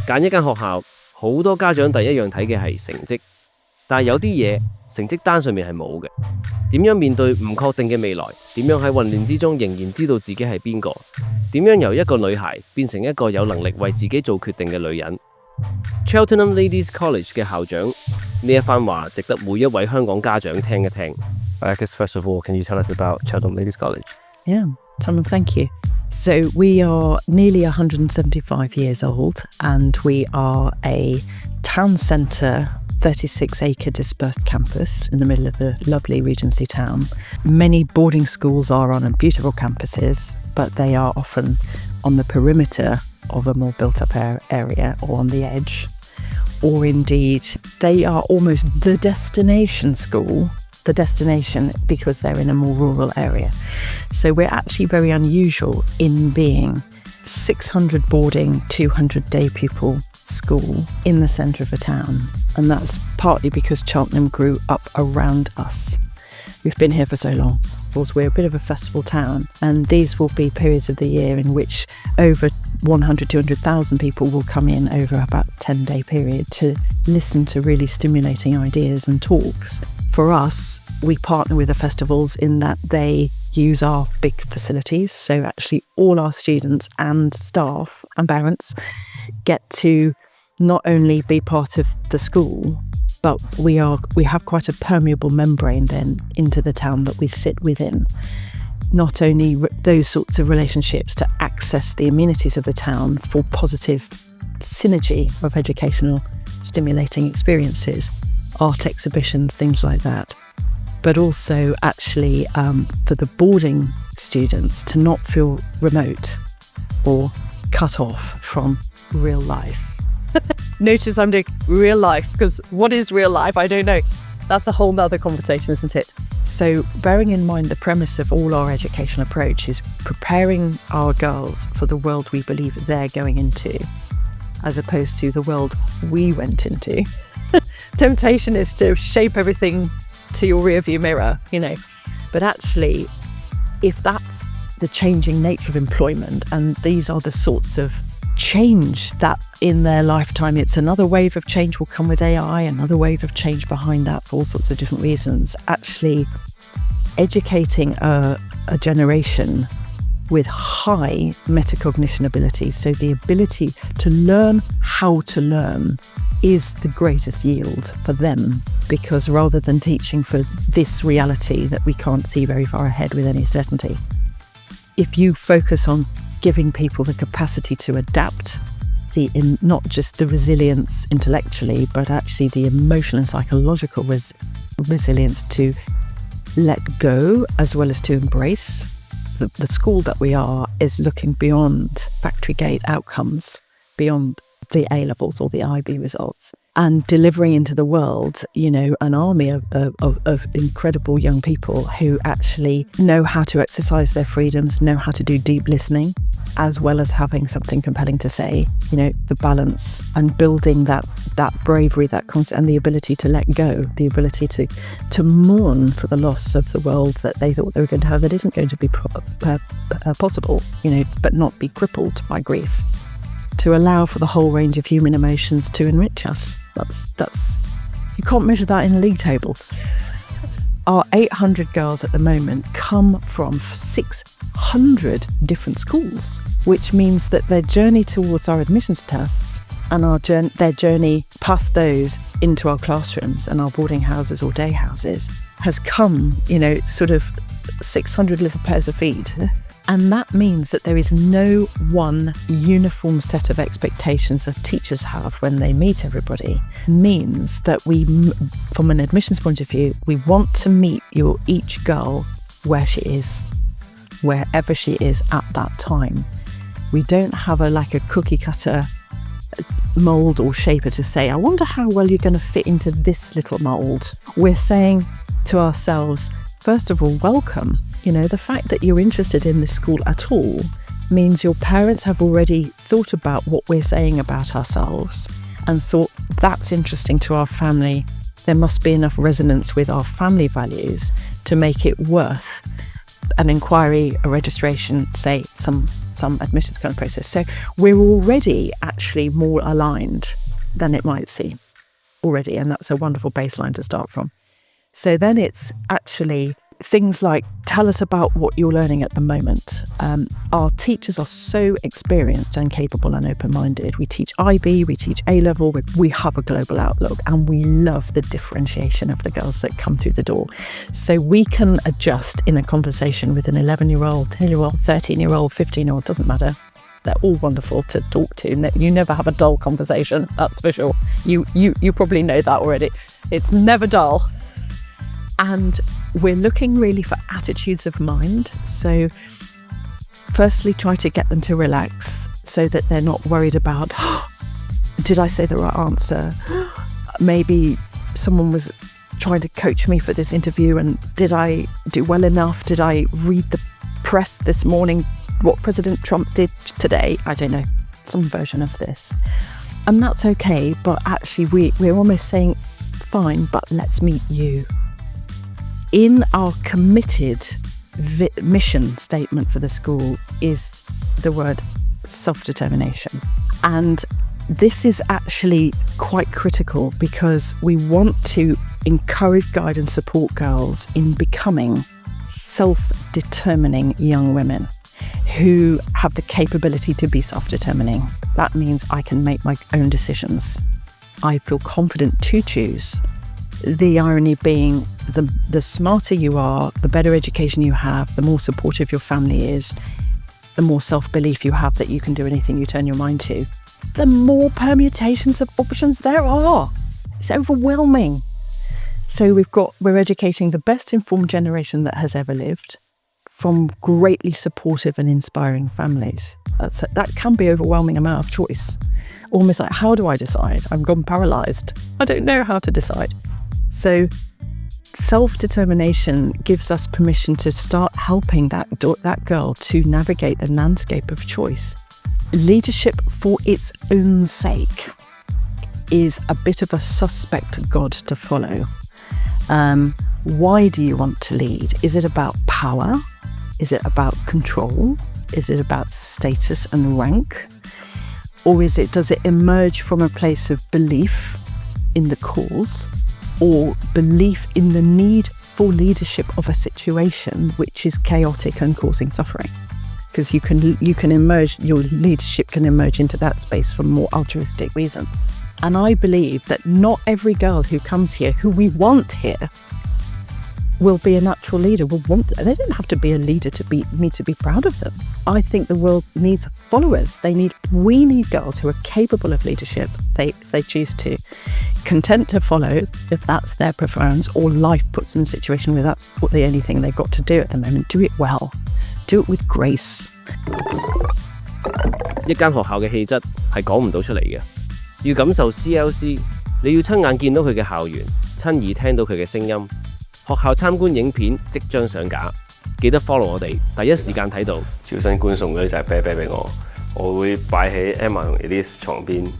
揀一間學校，好多家長第一樣睇嘅係成績，但係有啲嘢成績單上面係冇嘅。點樣面對唔確定嘅未來？點樣喺混亂之中仍然知道自己係邊個？點樣由一個女孩變成一個有能力為自己做決定嘅女人？ Cheltenham Ladies College 嘅校長呢一番話值得每一位香港家長聽一聽。I guess first of all, can you tell us about Cheltenham Ladies College? Yeah, Simon, thank you. So we are nearly 175 years old, and we are a town centre, 36-acre dispersed campus in the middle of a lovely Regency town. Many boarding schools are on beautiful campuses, but they are often on the perimeter of a more built-up area or on the edge. Or indeed, they are almost the destination school, the destination because they're in a more rural area. So we're actually very unusual in being 600 boarding, 200 day pupil school in the centre of a town. And that's partly because Cheltenham grew up around us. We've been here for so long. Of course, we're a bit of a festival town, and these will be periods of the year in which over 100, 200,000 people will come in over about a 10-day period to listen to really stimulating ideas and talks. For us, we partner with the festivals in that they use our big facilities. So actually all our students and staff and parents get to not only be part of the school, but we have quite a permeable membrane then into the town that we sit within. Not only those sorts of relationships to access the amenities of the town for positive synergy of educational stimulating experiences, art exhibitions, things like that, but also actually for the boarding students to not feel remote or cut off from real life. Notice I'm doing real life, because what is real life? I don't know. That's a whole nother conversation, isn't it? So bearing in mind the premise of all our education approach is preparing our girls for the world we believe they're going into, as opposed to the world we went into. Temptation is to shape everything to your rearview mirror, But actually, if that's the changing nature of employment, and these are the sorts of change that in their lifetime, it's another wave of change will come with AI, another wave of change behind that for all sorts of different reasons. Actually, educating a generation with high metacognition ability, so the ability to learn how to learn, is the greatest yield for them, because rather than teaching for this reality that we can't see very far ahead with any certainty, if you focus on giving people the capacity to adapt, not just the resilience intellectually, but actually the emotional and psychological resilience to let go as well as to embrace. The school that we are is looking beyond factory gate outcomes, beyond the A levels or the IB results, and delivering into the world, an army of incredible young people who actually know how to exercise their freedoms, know how to do deep listening, as well as having something compelling to say, the balance and building that bravery, that constant, and the ability to let go, the ability to mourn for the loss of the world that they thought they were going to have that isn't going to be possible, but not be crippled by grief. To allow for the whole range of human emotions to enrich us. That's you can't measure that in league tables. Our 800 girls at the moment come from 600 different schools, which means that their journey towards our admissions tests and their journey past those into our classrooms and our boarding houses or day houses has come, sort of 600 little pairs of feet. And that means that there is no one uniform set of expectations that teachers have when they meet everybody. It means that we, from an admissions point of view, we want to meet each girl where she is, wherever she is at that time. We don't have a cookie cutter mould or shaper to say, I wonder how well you're going to fit into this little mould. We're saying to ourselves, first of all, welcome. The fact that you're interested in this school at all means your parents have already thought about what we're saying about ourselves and thought that's interesting to our family. There must be enough resonance with our family values to make it worth an inquiry, a registration, say some admissions kind of process. So we're already actually more aligned than it might seem already, and that's a wonderful baseline to start from. So then it's actually things like, tell us about what you're learning at the moment. Our teachers are so experienced and capable and open-minded. We teach IB, we teach A-level, we have a global outlook, and we love the differentiation of the girls that come through the door. So we can adjust in a conversation with an 11-year-old, 10-year-old, 13-year-old, 15-year-old, doesn't matter. They're all wonderful to talk to. You never have a dull conversation, that's for sure. You probably know that already. It's never dull. And we're looking really for attitudes of mind. So firstly, try to get them to relax so that they're not worried about, did I say the right answer? Maybe someone was trying to coach me for this interview, and did I do well enough? Did I read the press this morning? What President Trump did today? I don't know, some version of this. And that's okay, but actually we're almost saying, fine, but let's meet you. In our committed mission statement for the school is the word self-determination. And this is actually quite critical because we want to encourage, guide and support girls in becoming self-determining young women who have the capability to be self-determining. That means I can make my own decisions. I feel confident to choose. The irony being, the smarter you are, the better education you have, the more supportive your family is, the more self-belief you have that you can do anything you turn your mind to, the more permutations of options there are. It's overwhelming. So we're educating the best informed generation that has ever lived from greatly supportive and inspiring families. That can be an overwhelming amount of choice. Almost like, how do I decide? I'm gone paralysed. I don't know how to decide. So self-determination gives us permission to start helping that girl to navigate the landscape of choice. Leadership for its own sake is a bit of a suspect god to follow. Why do you want to lead? Is it about power? Is it about control? Is it about status and rank? Or does it emerge from a place of belief in the cause, or belief in the need for leadership of a situation which is chaotic and causing suffering? Because you can emerge, your leadership can emerge into that space for more altruistic reasons. And I believe that not every girl who comes here, who we want here, will be a natural leader. They don't have to be a leader to be proud of them. I think the world needs followers. We need girls who are capable of leadership. If they choose to, content to follow if that's their preference, or life puts them in a situation where that's the only thing they've got to do at the moment. Do it well. Do it with grace. 一間學校嘅氣質係講唔到出嚟嘅，要感受 CLC， 你要親眼見到佢嘅校園，親耳聽到佢嘅聲音。學校參觀影片即將上架，記得 follow 我哋，第一時間睇到。招生官送嗰啲就係啤啤俾我，我會擺喺 Emma 同 Elise 床邊，